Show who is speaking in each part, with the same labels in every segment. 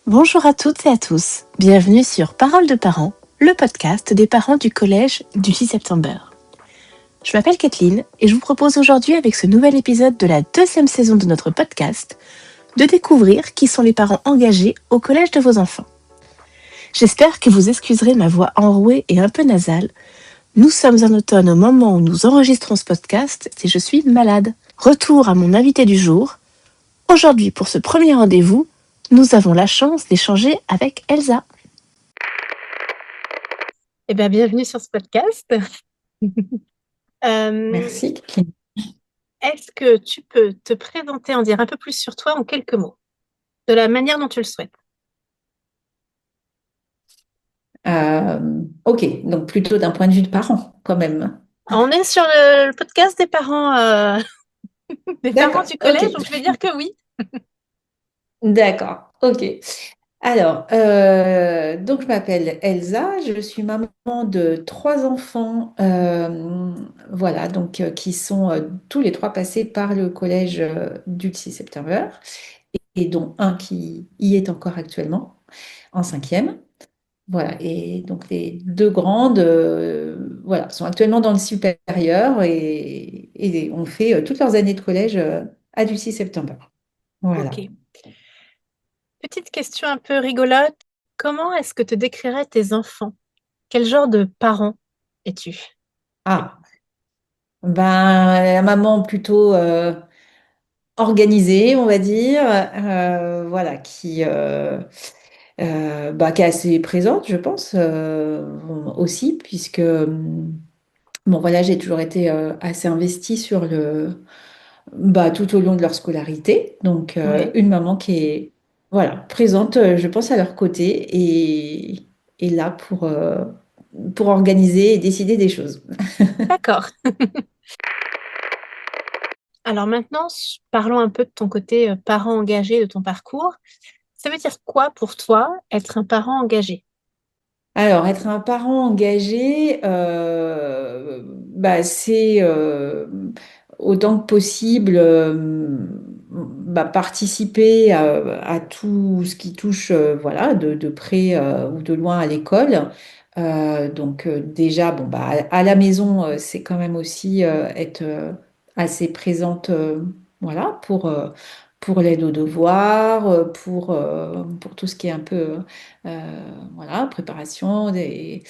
Speaker 1: Bonjour à toutes et à tous, bienvenue sur Parole de parents, le podcast des parents du collège du 6 septembre. Je m'appelle Kathleen et je vous propose aujourd'hui avec ce nouvel épisode de la deuxième saison de notre podcast de découvrir qui sont les parents engagés au collège de vos enfants. J'espère que vous excuserez ma voix enrouée et un peu nasale. Nous sommes en automne au moment où nous enregistrons ce podcast et je suis malade. Retour à mon invité du jour. Aujourd'hui, pour ce premier rendez-vous, nous avons la chance d'échanger avec Elsa. Eh bien, bienvenue sur ce podcast.
Speaker 2: Merci.
Speaker 1: Est-ce que tu peux te présenter, en dire un peu plus sur toi en quelques mots, de la manière dont tu le souhaites?
Speaker 2: Ok, donc plutôt d'un point de vue de parent, quand même.
Speaker 1: On est sur le podcast des parents
Speaker 2: D'accord,
Speaker 1: du
Speaker 2: ok.
Speaker 1: collège, donc je vais dire que oui.
Speaker 2: D'accord, ok. Alors, donc je m'appelle Elsa, je suis maman de trois enfants, voilà, donc qui sont tous les trois passés par le collège du 6 septembre, et dont un qui y est encore actuellement, en cinquième. Voilà, et donc les deux grandes voilà, sont actuellement dans le supérieur et ont fait toutes leurs années de collège à du 6 septembre.
Speaker 1: Ok.
Speaker 2: Voilà.
Speaker 1: Petite question un peu rigolote. Comment est-ce que te décriraient tes enfants? Quel genre de parent es-tu?
Speaker 2: Ah, ben, la maman plutôt organisée, on va dire, voilà, qui est assez présente, je pense, aussi, puisque, bon, voilà, j'ai toujours été assez investie sur tout au long de leur scolarité. Donc,
Speaker 1: Oui.
Speaker 2: une maman qui est voilà, présente, je pense, à leur côté et là pour organiser et décider des choses.
Speaker 1: D'accord. Alors maintenant, parlons un peu de ton côté parent engagé, de ton parcours. Ça veut dire quoi pour toi être un parent engagé?
Speaker 2: Alors, être un parent engagé, c'est autant que possible participer à tout ce qui touche voilà, de près ou de loin à l'école. Déjà, bon, à la maison, c'est quand même aussi être assez présente voilà, pour l'aide aux devoirs, pour tout ce qui est un peu voilà, préparation des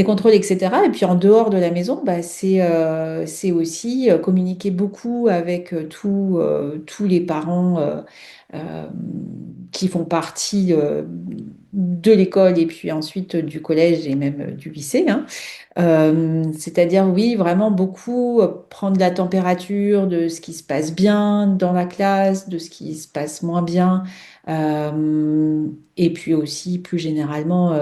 Speaker 2: contrôles, etc. Et puis en dehors de la maison, c'est aussi communiquer beaucoup avec tous les parents euh, qui font partie de l'école et puis ensuite du collège et même du lycée, hein. C'est-à-dire, oui, vraiment beaucoup prendre la température de ce qui se passe bien dans la classe, de ce qui se passe moins bien, et puis aussi plus généralement,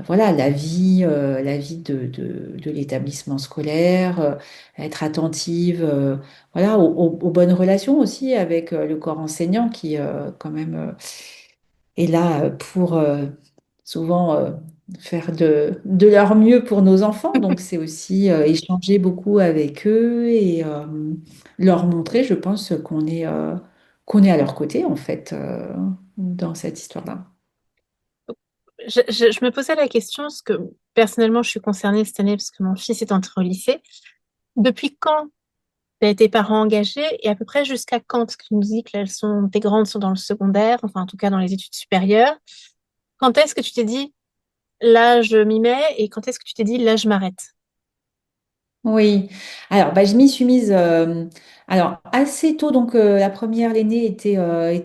Speaker 2: voilà, la vie de l'établissement scolaire, être attentive, voilà, aux bonnes relations aussi avec le corps enseignant qui, quand même, est là pour souvent faire de leur mieux pour nos enfants. Donc, c'est aussi échanger beaucoup avec eux et leur montrer, je pense, qu'on est à leur côté, en fait, dans cette histoire-là.
Speaker 1: Je me posais la question, parce que personnellement, je suis concernée cette année parce que mon fils est entré au lycée. Depuis quand tu as été parent engagé et à peu près jusqu'à quand? Parce que tu nous dis que là, tes grandes sont dans le secondaire, enfin en tout cas dans les études supérieures. Quand est-ce que tu t'es dit, là, je m'y mets et quand est-ce que tu t'es dit, là, je m'arrête?
Speaker 2: Oui, alors je m'y suis mise alors assez tôt, donc la première, l'aînée était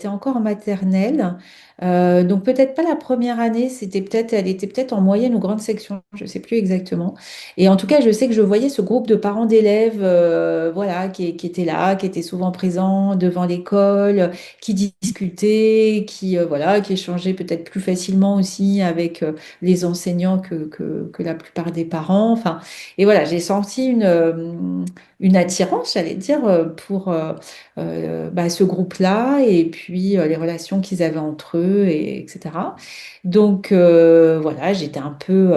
Speaker 2: encore en maternelle. Donc peut-être pas la première année, elle était peut-être en moyenne ou grande section, je sais plus exactement. Et en tout cas, je sais que je voyais ce groupe de parents d'élèves voilà, qui étaient là, qui étaient souvent présents devant l'école, qui discutaient, voilà, qui échangeaient peut-être plus facilement aussi avec les enseignants que la plupart des parents. Enfin, et voilà, j'ai senti aussi une attirance, j'allais dire, pour ce groupe-là et puis les relations qu'ils avaient entre eux, etc. Donc voilà, j'étais un peu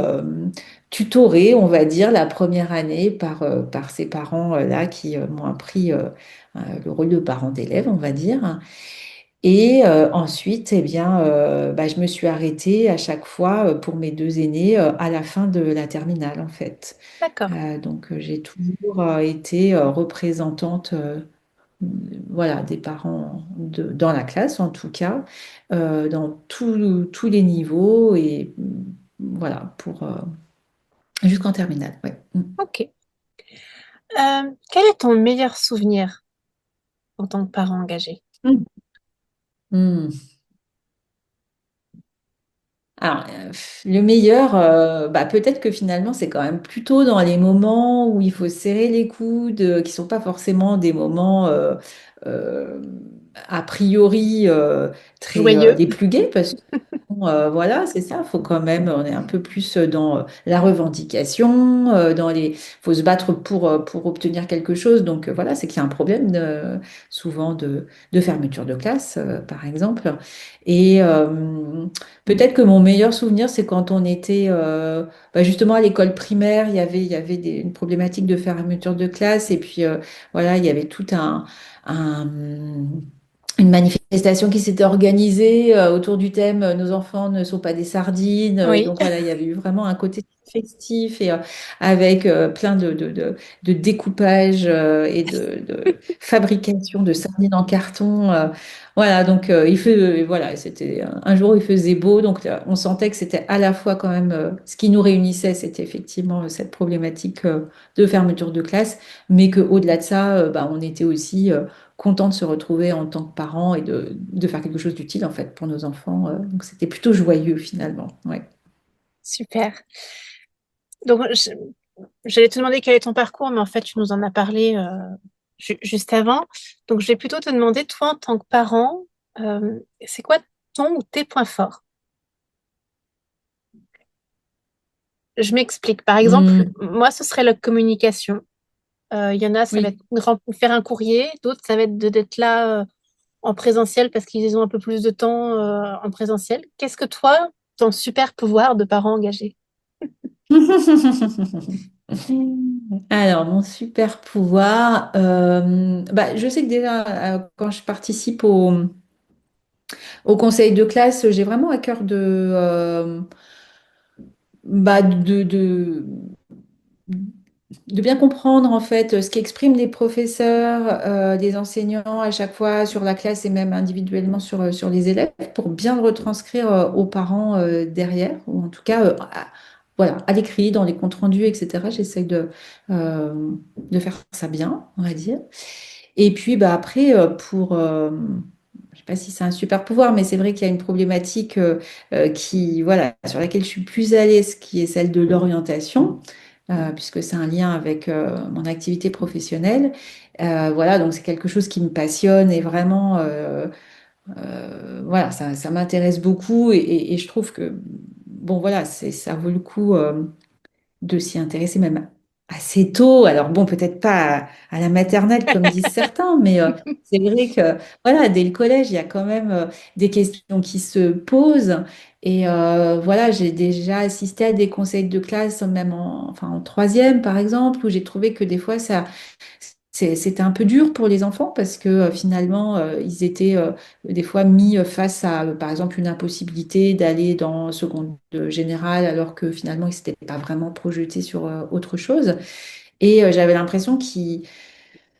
Speaker 2: tutorée, on va dire, la première année par ces parents-là qui m'ont appris le rôle de parent d'élève, on va dire. Et ensuite, eh bien, je me suis arrêtée à chaque fois pour mes deux aînés à la fin de la terminale, en fait.
Speaker 1: D'accord.
Speaker 2: Donc, j'ai toujours été représentante voilà, des parents dans la classe, en tout cas, dans tous les niveaux et voilà, jusqu'en terminale. Ouais.
Speaker 1: Ok. Quel est ton meilleur souvenir en tant que parent engagé?
Speaker 2: Mm. Mm. Alors, le meilleur, peut-être que finalement, c'est quand même plutôt dans les moments où il faut serrer les coudes, qui sont pas forcément des moments euh, a priori très
Speaker 1: Joyeux.
Speaker 2: les plus gais, parce que voilà, c'est ça, faut quand même, on est un peu plus dans la revendication, faut se battre pour obtenir quelque chose. Donc voilà, c'est qu'il y a un problème souvent de fermeture de classe, par exemple. Et peut-être que mon meilleur souvenir, c'est quand on était justement à l'école primaire, il y avait une problématique de fermeture de classe, et puis voilà, il y avait tout un- une manifestation qui s'était organisée autour du thème Nos enfants ne sont pas des sardines.
Speaker 1: Oui,
Speaker 2: Donc voilà, il y avait eu vraiment un côté festif et avec plein de découpage et de fabrication de sardines en carton. Voilà, donc voilà, c'était un jour où il faisait beau, donc on sentait que c'était à la fois quand même ce qui nous réunissait, c'était effectivement cette problématique de fermeture de classe, mais qu'au-delà de ça, on était aussi content de se retrouver en tant que parents et de faire quelque chose d'utile en fait pour nos enfants. Donc c'était plutôt joyeux finalement. Ouais.
Speaker 1: super. Donc, j'allais te demander quel est ton parcours, mais en fait, tu nous en as parlé juste avant. Donc, je vais plutôt te demander, toi, en tant que parent, c'est quoi ton ou tes points forts? Je m'explique. Par exemple,
Speaker 2: Hmm,
Speaker 1: moi, ce serait la communication. Il y en a, ça va être
Speaker 2: oui.
Speaker 1: faire un courrier. D'autres, ça va être d'être là en présentiel parce qu'ils ont un peu plus de temps en présentiel. Qu'est-ce que toi, ton super pouvoir de parent engagé?
Speaker 2: Alors, mon super pouvoir, je sais que déjà, quand je participe au conseil de classe, j'ai vraiment à cœur de bien comprendre en fait ce qu'expriment les professeurs, les enseignants à chaque fois sur la classe et même individuellement sur les élèves pour bien le retranscrire aux parents derrière, ou en tout cas voilà, à l'écrit, dans les comptes rendus, etc. J'essaie de faire ça bien, on va dire. Et puis après, je ne sais pas si c'est un super pouvoir, mais c'est vrai qu'il y a une problématique voilà, sur laquelle je suis plus à l'aise, qui est celle de l'orientation, puisque c'est un lien avec mon activité professionnelle. Voilà, donc c'est quelque chose qui me passionne et vraiment, voilà, ça m'intéresse beaucoup et je trouve que, bon, voilà, ça vaut le coup. De s'y intéresser même assez tôt. Alors bon, peut-être pas à la maternelle comme disent certains, mais c'est vrai que voilà, dès le collège, il y a quand même des questions qui se posent. Et voilà, j'ai déjà assisté à des conseils de classe, même enfin, en troisième, par exemple, où j'ai trouvé que des fois, c'était un peu dur pour les enfants parce que finalement, ils étaient des fois mis face à, par exemple, une impossibilité d'aller dans seconde générale alors que finalement, ils ne s'étaient pas vraiment projetés sur autre chose. Et j'avais l'impression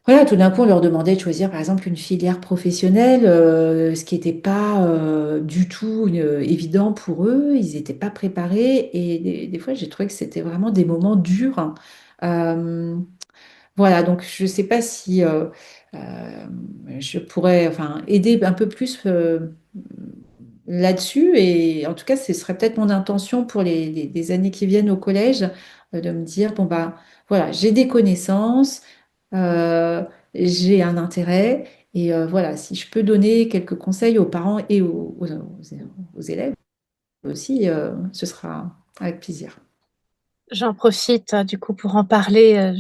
Speaker 2: voilà, tout d'un coup, on leur demandait de choisir, par exemple, une filière professionnelle, ce qui n'était pas du tout évident pour eux. Ils n'étaient pas préparés. Et des fois, j'ai trouvé que c'était vraiment des moments durs. Euh, voilà, donc je ne sais pas si je pourrais enfin, aider un peu plus là-dessus. Et en tout cas, ce serait peut-être mon intention pour les années qui viennent au collège, de me dire, bon, voilà, j'ai des connaissances, euh, j'ai un intérêt. Et voilà, si je peux donner quelques conseils aux parents et aux élèves aussi, ce sera avec plaisir.
Speaker 1: J'en profite du coup pour en parler.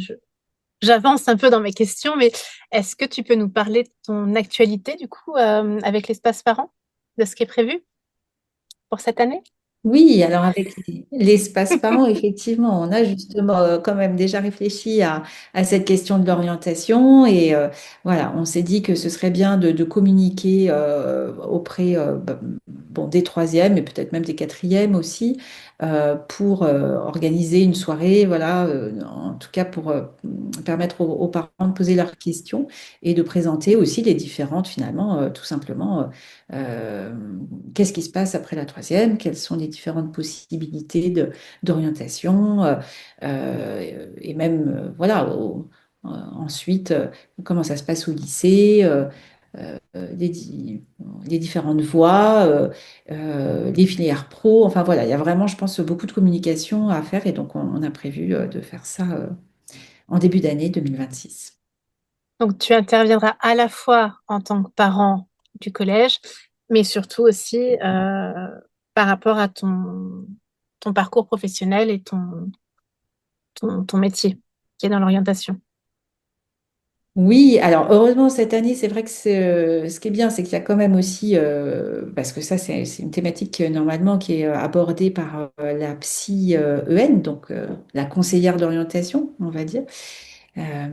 Speaker 3: j'avance un peu dans mes questions, mais est-ce que tu peux nous parler de ton actualité, du coup, avec l'espace parent, de ce qui est prévu pour cette année?
Speaker 2: Oui, alors avec l'espace parent, effectivement, on a justement quand même déjà réfléchi à cette question de l'orientation et voilà, on s'est dit que ce serait bien de communiquer auprès bon, des troisièmes et peut-être même des quatrièmes aussi pour organiser une soirée, voilà, en tout cas pour permettre aux parents de poser leurs questions et de présenter aussi les différentes, finalement, tout simplement. Euh, Qu'est-ce qui se passe après la troisième? Quelles sont les différentes possibilités d'orientation? Et même, voilà, ensuite, comment ça se passe au lycée? Les, les différentes voies, les filières pro. Enfin voilà, il y a vraiment, je pense, beaucoup de communication à faire et donc on a prévu de faire ça en début d'année 2026.
Speaker 3: Donc, tu interviendras à la fois en tant que parent du collège, mais surtout aussi par rapport à ton parcours professionnel et ton métier qui est dans l'orientation.
Speaker 2: Oui, alors heureusement cette année, c'est vrai que ce qui est bien, c'est qu'il y a quand même aussi, parce que ça c'est une thématique normalement qui est abordée par la psy EN, donc la conseillère d'orientation, on va dire, euh,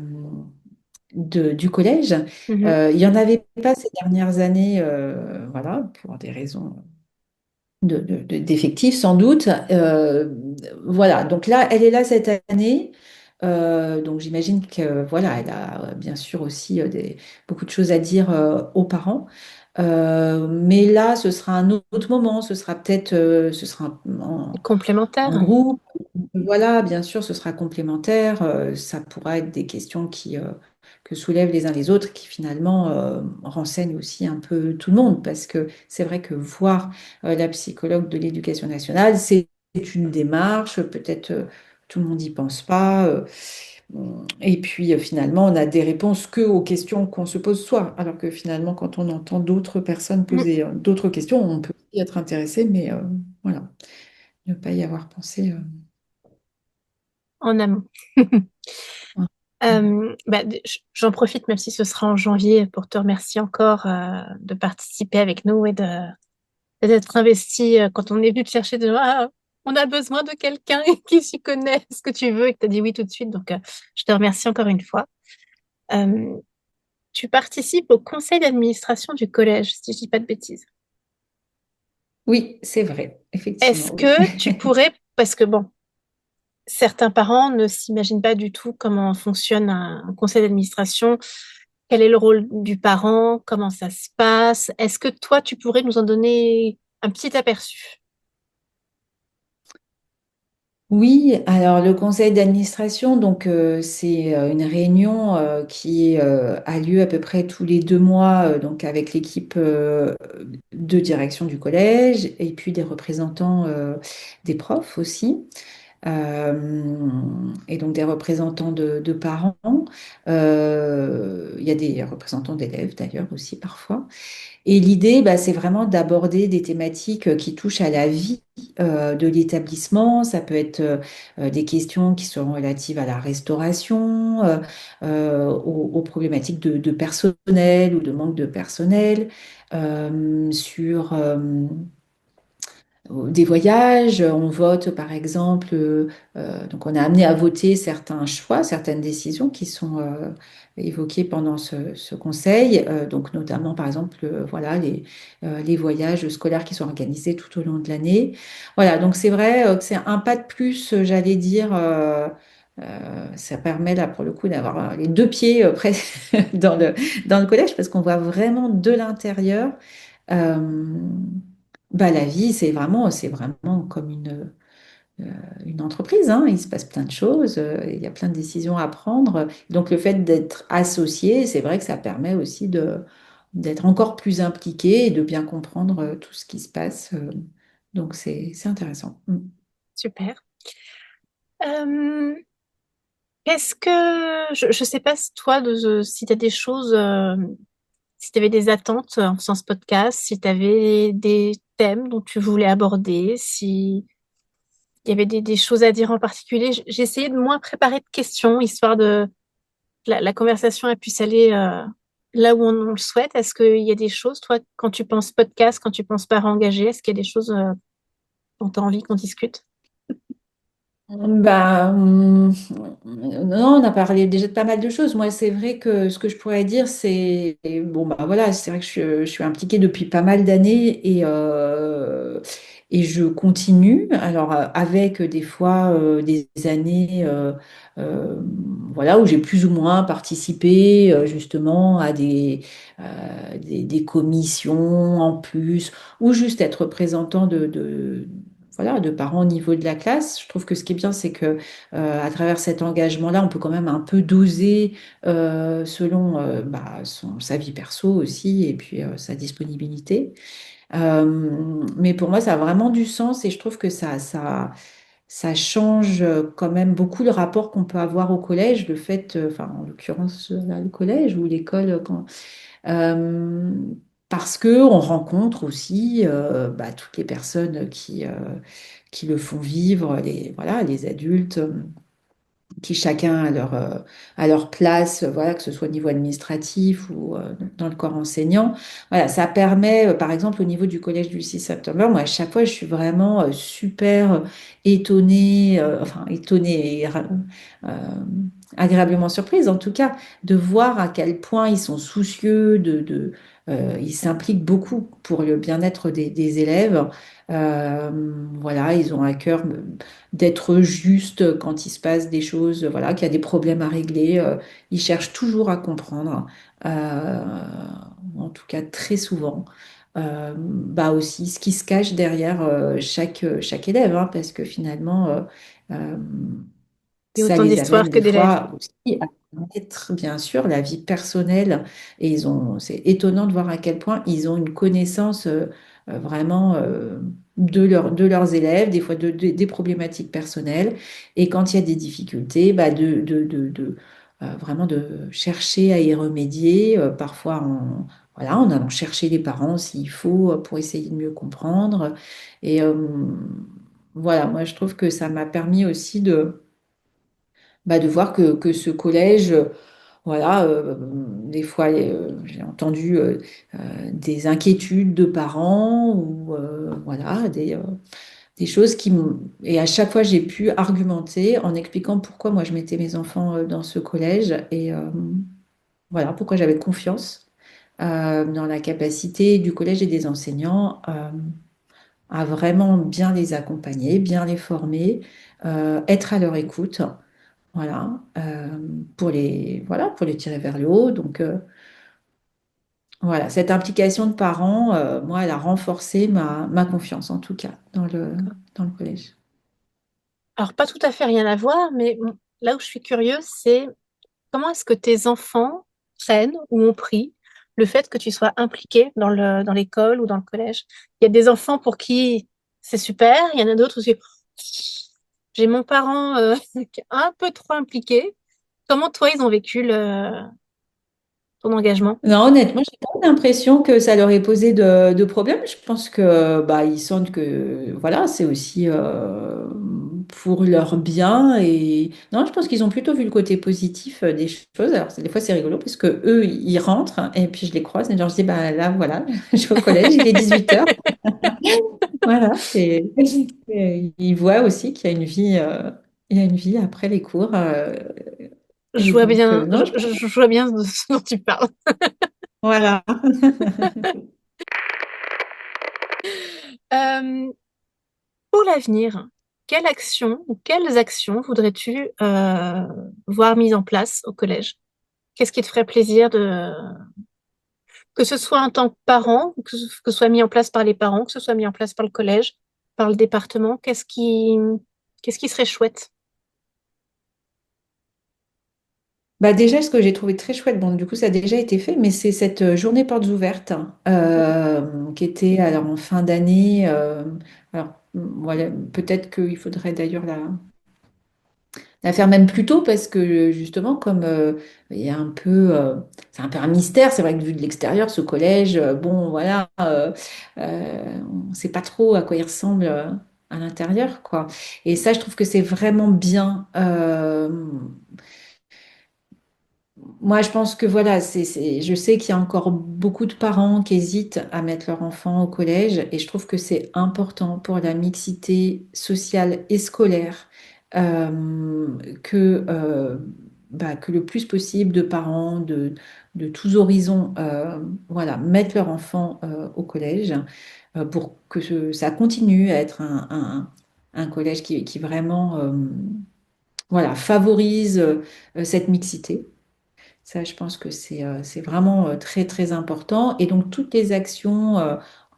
Speaker 2: du collège.
Speaker 3: Mhm.
Speaker 2: Il n'y en avait pas ces dernières années, voilà, pour des raisons d'effectifs sans doute. Voilà, donc là, elle est là cette année. Donc j'imagine que voilà, elle a bien sûr aussi beaucoup de choses à dire aux parents. Mais là, ce sera un autre moment, ce sera peut-être, ce sera en
Speaker 3: Complémentaire.
Speaker 2: groupe. Voilà, bien sûr, ce sera complémentaire. Ça pourra être des questions que soulèvent les uns les autres, qui finalement renseignent aussi un peu tout le monde, parce que c'est vrai que voir la psychologue de l'éducation nationale, c'est une démarche, peut-être tout le monde n'y pense pas. Et puis finalement, on a des réponses que aux questions qu'on se pose soi, alors que finalement, quand on entend d'autres personnes
Speaker 3: Mm.
Speaker 2: poser d'autres questions, on peut y être intéressé, mais voilà, ne pas y avoir pensé.
Speaker 3: En amont.
Speaker 2: Ouais.
Speaker 3: J'en profite, même si ce sera en janvier, pour te remercier encore de participer avec nous et d'être investi quand on est venu te chercher de ah, on a besoin de quelqu'un qui s'y connaît, ce que tu veux, et que tu as dit oui tout de suite. Donc, je te remercie encore une fois. Euh, Tu participes au conseil d'administration du collège, si je dis pas de bêtises.
Speaker 2: Oui, c'est vrai,
Speaker 3: Est-ce
Speaker 2: effectivement, oui.
Speaker 3: que tu pourrais, parce que bon, certains parents ne s'imaginent pas du tout comment fonctionne un conseil d'administration, quel est le rôle du parent, comment ça se passe. Est-ce que toi, tu pourrais nous en donner un petit aperçu?
Speaker 2: Oui, alors le conseil d'administration, donc c'est une réunion qui a lieu à peu près tous les 2 mois, donc avec l'équipe de direction du collège et puis des représentants des profs aussi. Et donc des représentants de parents. Il y a des représentants d'élèves d'ailleurs aussi parfois. Et l'idée, bah, c'est vraiment d'aborder des thématiques qui touchent à la vie de l'établissement. Ça peut être des questions qui seront relatives à la restauration, aux problématiques de personnel ou de manque de personnel, sur des voyages. On vote par exemple, donc on est amené à voter certains choix, certaines décisions qui sont évoquées pendant ce conseil, donc notamment par exemple voilà, les voyages scolaires qui sont organisés tout au long de l'année. Voilà, donc c'est vrai que c'est un pas de plus, j'allais dire. Ça permet là pour le coup d'avoir les deux pieds presque dans le collège parce qu'on voit vraiment de l'intérieur. Euh, Bah, la vie, c'est vraiment comme une entreprise, hein. Il se passe plein de choses, il y a plein de décisions à prendre. Donc, le fait d'être associé, c'est vrai que ça permet aussi d'être encore plus impliqué et de bien comprendre tout ce qui se passe. Donc, c'est intéressant. Mm.
Speaker 3: Super. Euh, Qu'est-ce que je sais pas si toi si tu as des choses si tu avais des attentes en faisant ce podcast, si tu avais des thèmes dont tu voulais aborder, si il y avait des choses à dire en particulier. J'ai essayé de moins préparer de questions histoire de la conversation a pu s'aller là où on le souhaite. Est-ce qu'il y a des choses, toi, quand tu penses podcast, quand tu penses parents engagés, est-ce qu'il y a des choses dont tu as envie qu'on discute?
Speaker 2: Bah, non, on a parlé déjà de pas mal de choses. Moi, c'est vrai que ce que je pourrais dire, c'est, bon, bah voilà, c'est vrai que je suis impliquée depuis pas mal d'années et je continue. Alors, avec des fois des années euh, voilà, où j'ai plus ou moins participé justement à des commissions en plus, ou juste être représentant voilà, de parents au niveau de la classe. Je trouve que ce qui est bien, c'est que à travers cet engagement-là, on peut quand même un peu doser selon bah, sa vie perso aussi et puis sa disponibilité. Mais pour moi, ça a vraiment du sens et je trouve que ça change quand même beaucoup le rapport qu'on peut avoir au collège, le fait, enfin, en l'occurrence, là, le collège ou l'école, euh, parce que on rencontre aussi bah, toutes les personnes qui le font vivre, voilà, les adultes qui chacun à leur place, voilà, que ce soit au niveau administratif ou dans le corps enseignant. Voilà, ça permet, par exemple, au niveau du collège du 6 septembre, moi, à chaque fois, je suis vraiment super étonnée, enfin, étonnée et agréablement surprise, en tout cas, de voir à quel point ils sont soucieux ils s'impliquent beaucoup pour le bien-être des élèves. Euh, voilà, ils ont à cœur d'être juste quand il se passe des choses, voilà, qu'il y a des problèmes à régler. Ils cherchent toujours à comprendre, en tout cas très souvent. Bah aussi ce qui se cache derrière chaque élève, hein, parce que finalement, euh,
Speaker 3: Il y a
Speaker 2: ça
Speaker 3: autant
Speaker 2: les
Speaker 3: d'histoires
Speaker 2: amène
Speaker 3: que
Speaker 2: des
Speaker 3: d'élèves.
Speaker 2: fois aussi à connaître, bien sûr, la vie personnelle. Et c'est étonnant de voir à quel point ils ont une connaissance vraiment de leurs élèves, des fois des problématiques personnelles. Et quand il y a des difficultés, bah vraiment de chercher à y remédier, parfois voilà, en allant chercher les parents s'il faut pour essayer de mieux comprendre. Et voilà, moi je trouve que ça m'a permis aussi de voir que ce collège, voilà, des fois j'ai entendu des inquiétudes de parents ou voilà, des choses Et à chaque fois, j'ai pu argumenter en expliquant pourquoi moi je mettais mes enfants dans ce collège et voilà, pourquoi j'avais confiance dans la capacité du collège et des enseignants à vraiment bien les accompagner, bien les former, être à leur écoute. Voilà, voilà, pour les tirer vers le haut. Donc, voilà, cette implication de parents, moi, elle a renforcé ma confiance, en tout cas, dans le collège.
Speaker 3: Alors, pas tout à fait rien à voir, mais là où je suis curieuse, c'est comment est-ce que tes enfants prennent ou ont pris le fait que tu sois impliqué dans l'école ou dans le collège? Il y a des enfants pour qui c'est super, il y en a d'autres où c'est j'ai mon parent qui est un peu trop impliqué. Comment toi, ils ont vécu ton engagement?
Speaker 2: Non, honnêtement, j'ai pas l'impression que ça leur ait posé de problème. Je pense que bah, ils sentent que voilà, c'est aussi pour leur bien. Et non, je pense qu'ils ont plutôt vu le côté positif des choses. Alors, des fois, c'est rigolo parce que eux, ils rentrent et puis je les croise et je leur dis, bah là, voilà, je suis au collège, il est 18h. Voilà. Et ils voient aussi qu'il y a une vie, il y a une vie après les cours.
Speaker 3: Je
Speaker 2: Et
Speaker 3: vois
Speaker 2: donc,
Speaker 3: bien,
Speaker 2: non, je pense,
Speaker 3: je vois bien de ce dont tu parles.
Speaker 2: voilà.
Speaker 3: Euh, pour l'avenir, quelle action ou quelles actions voudrais-tu voir mises en place au collège? Qu'est-ce qui te ferait plaisir que ce soit en tant que parent, ou que ce soit mis en place par les parents, que ce soit mis en place par le collège, par le département, qu'est-ce qui serait chouette?
Speaker 2: Bah déjà, ce que j'ai trouvé très chouette, bon, du coup, ça a déjà été fait, mais c'est cette journée portes ouvertes qui était alors en fin d'année. Alors, voilà, peut-être qu'il faudrait d'ailleurs la faire même plus tôt parce que justement, comme il y a un peu, c'est un peu un mystère, c'est vrai que vu de l'extérieur, ce collège, bon, voilà, on ne sait pas trop à quoi il ressemble à l'intérieur, quoi. Et ça, je trouve que c'est vraiment bien. moi, je pense que voilà, je sais qu'il y a encore beaucoup de parents qui hésitent à mettre leur enfant au collège et je trouve que c'est important pour la mixité sociale et scolaire que, que le plus possible de parents de tous horizons voilà, mettent leur enfant au collège pour que ça continue à être un collège qui vraiment voilà, favorise cette mixité. Ça, je pense que c'est vraiment très, très important. Et donc, toutes les actions,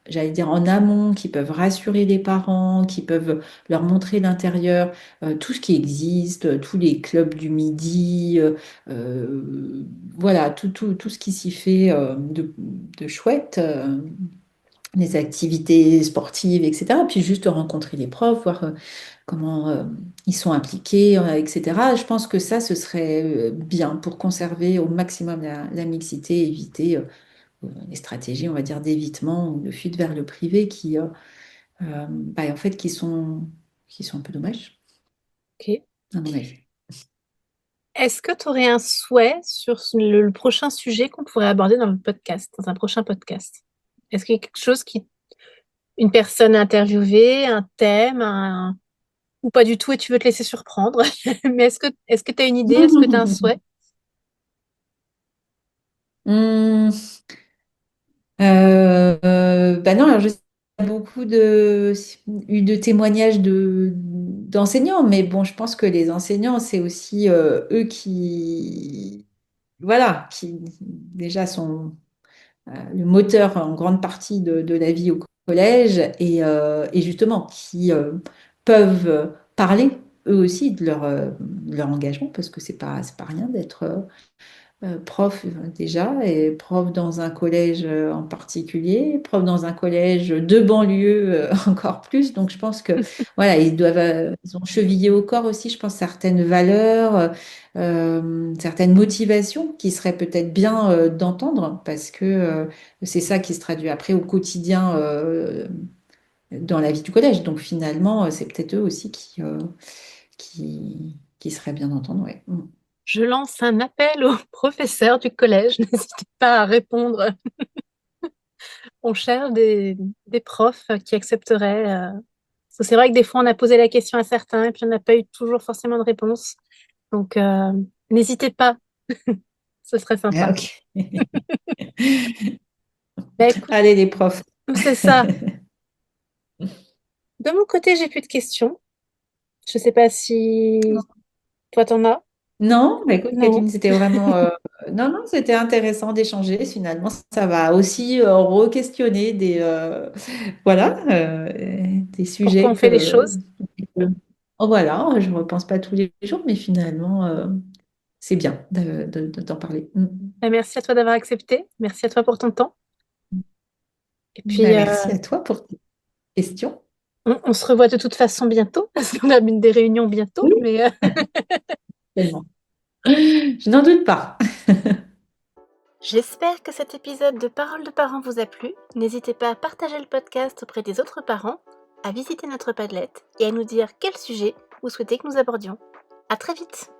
Speaker 2: j'allais dire en amont, qui peuvent rassurer les parents, qui peuvent leur montrer l'intérieur, tout ce qui existe, tous les clubs du midi, voilà, tout ce qui s'y fait de chouette. Les activités sportives, etc. Puis juste rencontrer les profs, voir comment ils sont impliqués, etc. Je pense que ça, ce serait bien pour conserver au maximum la mixité, éviter les stratégies, on va dire, d'évitement ou de fuite vers le privé en fait, qui sont un peu dommages,
Speaker 3: Ok.
Speaker 2: à mon avis.
Speaker 3: Est-ce que tu aurais un souhait sur le prochain sujet qu'on pourrait aborder dans le podcast, dans un prochain podcast? Est-ce qu'il y a quelque chose une personne à interviewer, un thème, ou pas du tout et tu veux te laisser surprendre? Mais est-ce que tu as une idée? Est-ce que tu as un souhait?
Speaker 2: Hum, non, alors je sais qu'il y a eu de témoignages d'enseignants, mais bon, je pense que les enseignants, c'est aussi eux voilà, qui déjà sont le moteur en grande partie de la vie au collège et justement qui peuvent parler eux aussi de leur engagement, parce que c'est pas rien d'être prof déjà, et prof dans un collège en particulier, prof dans un collège de banlieue encore plus. Donc je pense que voilà, ils ont chevillé au corps aussi, je pense, certaines valeurs, certaines motivations qui seraient peut-être bien d'entendre, parce que c'est ça qui se traduit après au quotidien dans la vie du collège. Donc finalement, c'est peut-être eux aussi qui seraient bien d'entendre. Ouais. Mm.
Speaker 3: Je lance un appel aux professeurs du collège. N'hésitez pas à répondre. On cherche des profs qui accepteraient. Parce que c'est vrai que des fois, on a posé la question à certains et puis on n'a pas eu toujours forcément de réponse. Donc, n'hésitez pas. Ce serait
Speaker 2: Ah,
Speaker 3: sympa.
Speaker 2: ok.
Speaker 3: Bah, écoute,
Speaker 2: Allez, les profs.
Speaker 3: c'est ça. De mon côté, j'ai plus de questions. Je sais pas si toi, t'en as.
Speaker 2: Non, bah écoute,
Speaker 3: Non.
Speaker 2: Kathleen, c'était vraiment. Non, non, c'était intéressant d'échanger. Finalement, ça va aussi re-questionner voilà, des
Speaker 3: Pourquoi
Speaker 2: sujets
Speaker 3: on fait les choses?
Speaker 2: oh, voilà, je ne repense pas tous les jours, mais finalement, c'est bien d'en parler. Mm.
Speaker 3: Bah, merci à toi d'avoir accepté. Merci à toi pour ton temps. Et puis,
Speaker 2: Bah, merci à toi pour tes questions.
Speaker 3: on se revoit de toute façon bientôt, parce qu'on a des réunions bientôt.
Speaker 2: Oui,
Speaker 3: Mais
Speaker 2: tellement. Je n'en doute pas.
Speaker 3: j'espère que cet épisode de Parole de parents vous a plu. N'hésitez pas à partager le podcast auprès des autres parents, à visiter notre Padlet et à nous dire quel sujet vous souhaitez que nous abordions. À très vite!